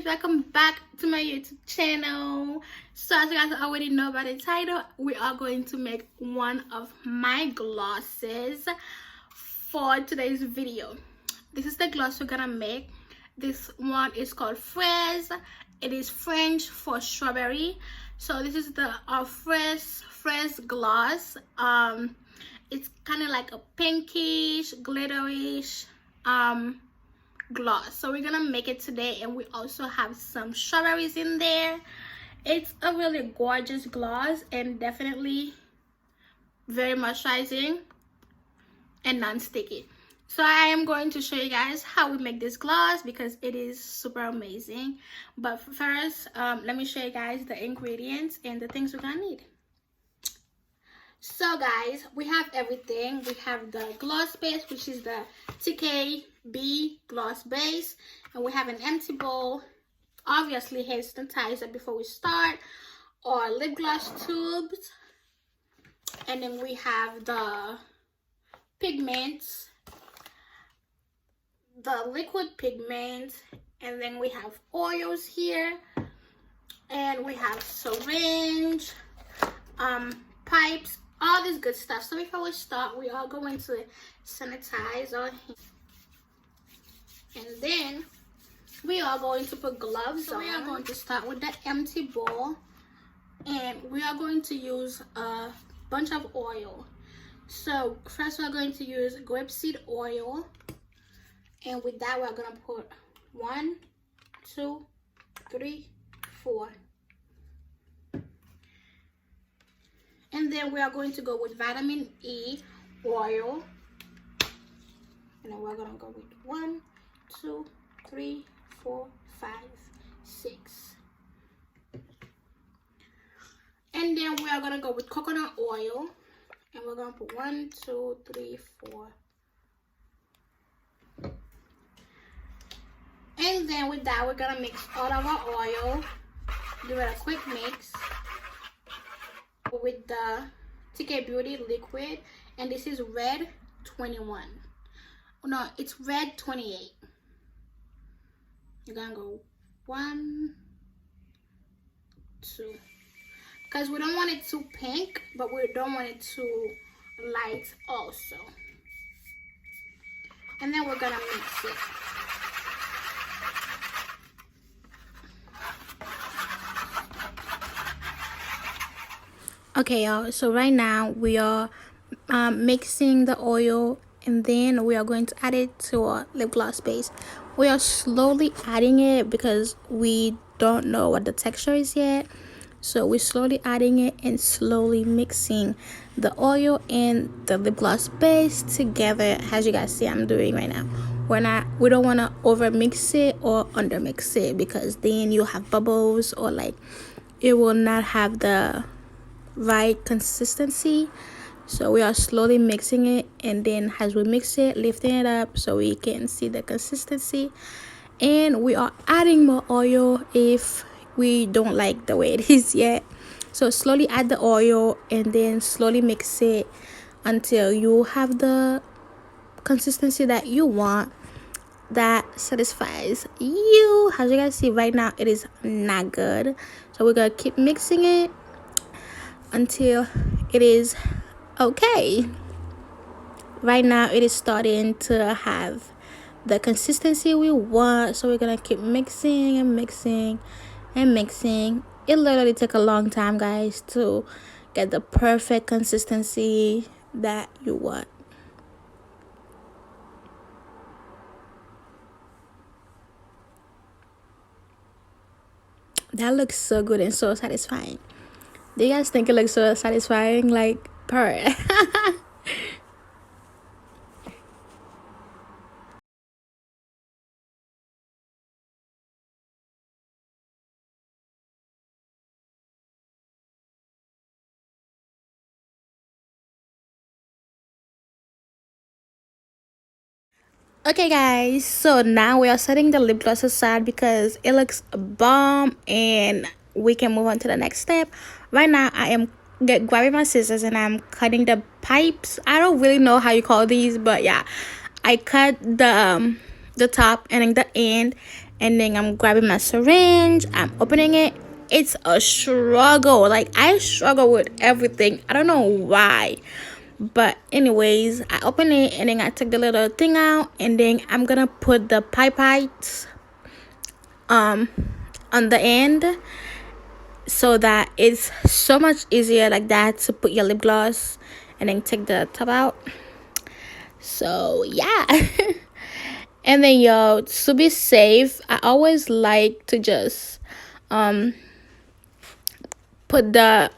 guys, welcome back to my YouTube channel. So as you guys already know by the title, we are going to make one of my glosses for today's video. This is the gloss we're gonna make. This one is called Fraise. It is French for strawberry. So this is the Fraise gloss. It's kind of like a pinkish, glitterish gloss. So we're gonna make it today, and we also have some strawberries in there. It's a really gorgeous gloss and definitely very moisturizing and non-sticky. So I am going to show you guys how we make this gloss because it is super amazing. But first, let me show you guys the ingredients and the things we're gonna need. So guys, we have everything. We have the gloss base, which is the TKB gloss base, and we have an empty bowl, obviously hand sanitizer before we start, or lip gloss tubes, and then we have the pigments, the liquid pigments, and then we have oils here, and we have syringe, pipes, all this good stuff. So before we start, we are going to sanitize our hands, and then we are going to put gloves on. We are going to start with that empty bowl, and we are going to use a bunch of oil. So first we're going to use grapeseed oil, and with that we're gonna put 1, 2, 3, 4. And then we are going to go with vitamin E oil. And then we're gonna go with 1, 2, 3, 4, 5, 6. And then we are gonna go with coconut oil. And we're gonna put 1, 2, 3, 4. And then with that, we're gonna mix all of our oil. Give it a quick mix with the Gyvenchabeauty liquid, and this is red 21. No, it's red 28. You're gonna go 1, 2, because we don't want it too pink, but we don't want it too light also. And then we're gonna mix it. Okay, y'all, so right now we are mixing the oil, and then we are going to add it to our lip gloss base. We are slowly adding it because we don't know what the texture is yet. So we're slowly adding it and slowly mixing the oil and the lip gloss base together, as you guys see I'm doing right now. We don't want to over mix it or under mix it, because then you'll have bubbles, or like it will not have the right consistency. So we are slowly mixing it, and then as we mix it, lifting it up so we can see the consistency. And we are adding more oil if we don't like the way it is yet. So slowly add the oil and then slowly mix it until you have the consistency that you want, that satisfies you. As you guys see right now, it is not good, so we're gonna keep mixing it until it is okay. Right now it is starting to have the consistency we want, so we're gonna keep mixing and mixing and mixing. It literally takes a long time, guys, to get the perfect consistency that you want. That looks so good and so satisfying. Do you guys think it looks so satisfying? Like, purr. Okay guys, so now we are setting the lip gloss aside because it looks bomb, and we can move on to the next step. Right now I am grabbing my scissors and I'm cutting the pipes. I don't really know how you call these, but yeah, I cut the top and then the end, and then I'm grabbing my syringe, I'm opening it. It's a struggle. Like, I struggle with everything. I don't know why. But anyways, I open it and then I take the little thing out, and then I'm gonna put the pipettes on the end, so that it's so much easier like that to put your lip gloss and then take the top out. So yeah. And then, yo, to be safe, I always like to just put the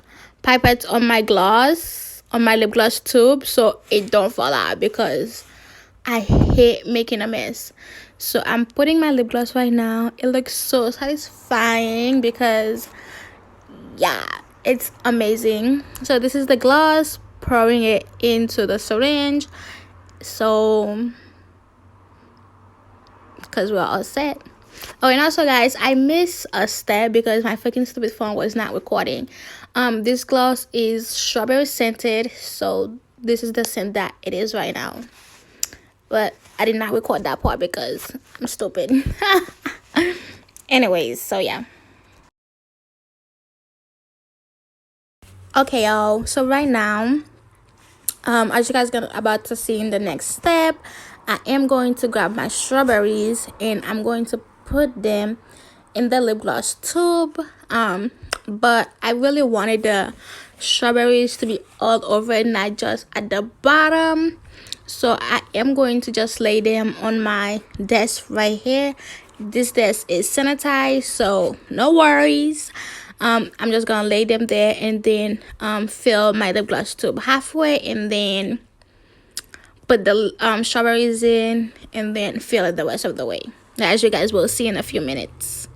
pipette on my gloss, on my lip gloss tube, so it don't fall out, because I hate making a mess. So I'm putting my lip gloss right now. It looks so satisfying because, yeah, it's amazing. So this is the gloss, pouring it into the syringe. So, because we're all set. Oh, and also, guys, I missed a step because my freaking stupid phone was not recording. This gloss is strawberry scented, so this is the scent that it is right now. But I did not record that part because I'm stupid. Anyways, so yeah. Okay, y'all. So right now, as you guys are about to see in the next step, I am going to grab my strawberries and I'm going to put them in the lip gloss tube. But I really wanted the strawberries to be all over it, not just at the bottom. So I am going to just lay them on my desk right here. This desk is sanitized, so no worries. I'm just gonna lay them there and then fill my lip gloss tube halfway, and then put the strawberries in, and then fill it the rest of the way, as you guys will see in a few minutes.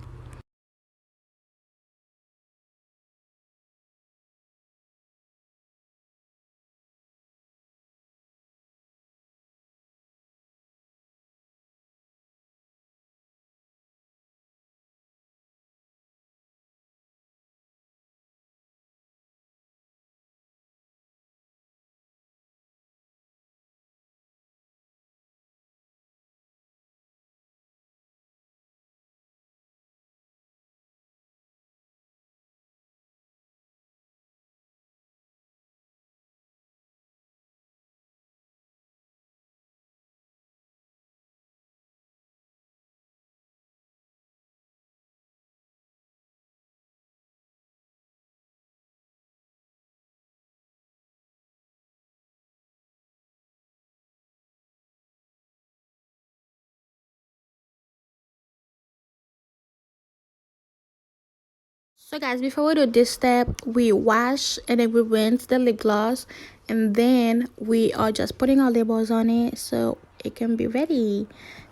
So guys, before we do this step, we wash and then we rinse the lip gloss, and then we are just putting our labels on it so it can be ready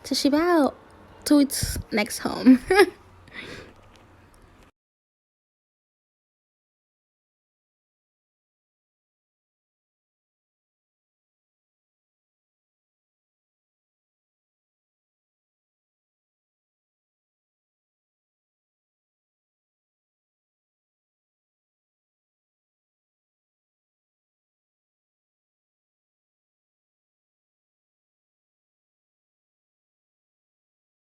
to ship out to its next home.